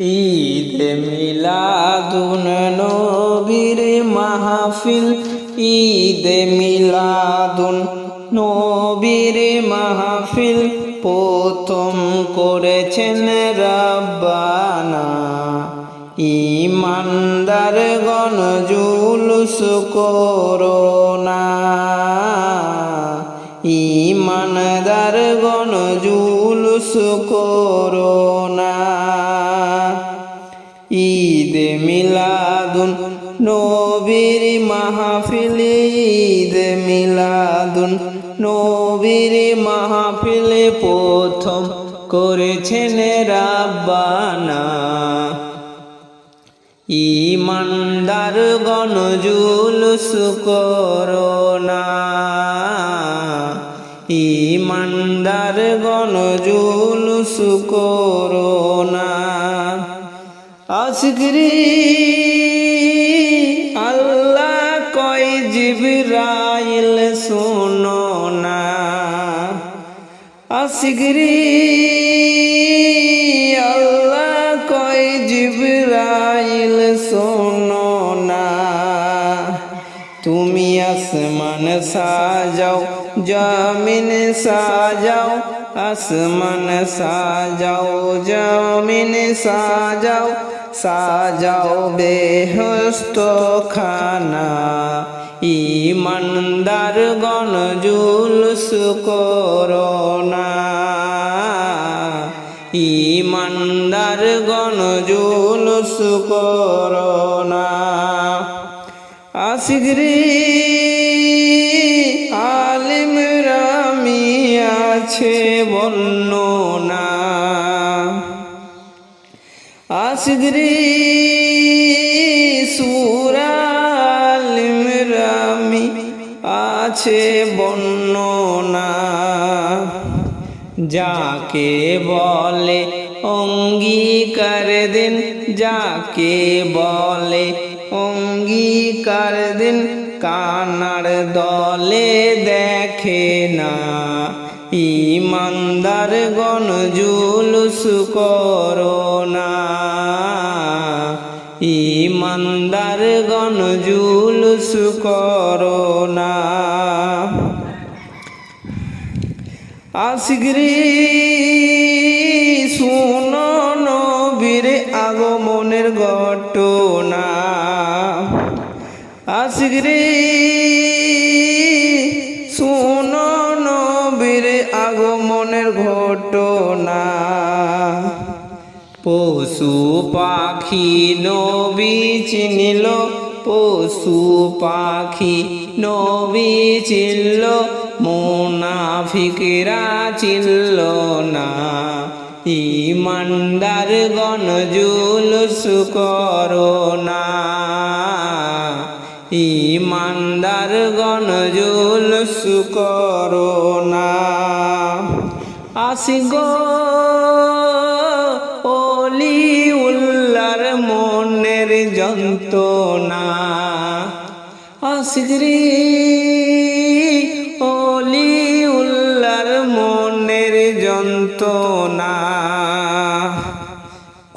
ঈদে মিলাদুন নবীর মাহফিল, ঈদে মিলাদুন নবীর মাহফিল প্রথম করেছেন রাব্বানা। ঈমানদারগণ জুলুস করোনা, ঈমানদারগণ জুলুস করোনা। ঈদে মিলাদুন নবীর মাহফিল, ঈদে মিলাদুন নবীর মাহফিল প্রথম করেছেন রাব্বানা। ঈমানদারগণ জুলুস করোনা, ঈমানদারগণ জুলুস করোনা। আসগরি আল্লাহ কয় জিবরাইল শোনো না, আসগরি আল্লাহ কয় জিবরাইল শোনো না। তুমি আসমান সাজাও জমিন সাজাও, আসমান সাজাও জমিন সাজাও, সাজাও বেহেশত খানা। ঈমানদারগণ জুলুস করোনা, ঈমানদারগণ জুলুস করোনা। আসগরি আলিম রামি আছে বর্ণনা, আসগরি সূরা আলিম রামি আছে বর্ণনা। যাকে বলে অঙ্গীকার দিন, যাকে বলে অঙ্গীকার দিন, কানার দলে দেখে না। ঈমানদারগণ জুলুস করোনা, ঈমানদারগণ জুলুস করোনা। আসগরি শোনো নবীর আগমনের ঘটনা, আসগরি শোনো নবীর আগমনের ঘটনা। পশু পাখি নবী চিনিল, পশু পাখি নবী চিনল, মুনাফিকরা চিনল না। ঈমানদারগণ জুলুস করোনা, ঈমানদারগণ জুলুস করোনা। আসিগো অলিউল্লাহর মনের যন্ত্রণা, আসগরি অলিউল্লাহর মনের যন্ত্রণা।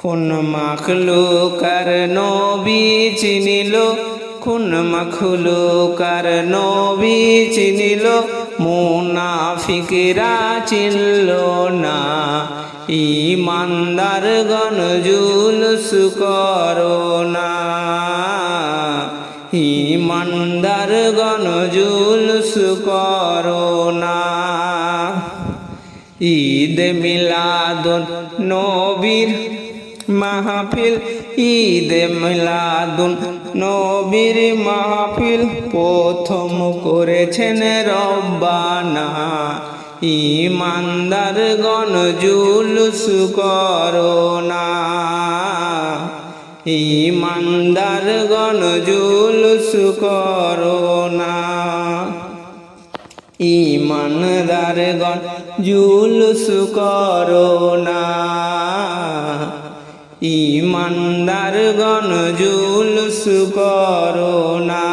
কোন মাখলুকার নবী চিনিল, কোন মাখলুকার নবী চিনিল, মুনাফিকরা চিনল না। ঈমানদারগণ জুলুস করোনা, ঈমানদারগণ জুলুস করোনা। ঈদ মিলাদুন নবীর মাহফিল, ঈদ মিলাদুন নবীর মাহফিল প্রথম করেছেন রব্বানা। ঈমানদারগণ জুলুস করোনা, ঈমানদারগণ জুলুস করোনা। ঈমানদারগণ জুলুস করোনা, ঈমানদারগণ জুলুস করোনা।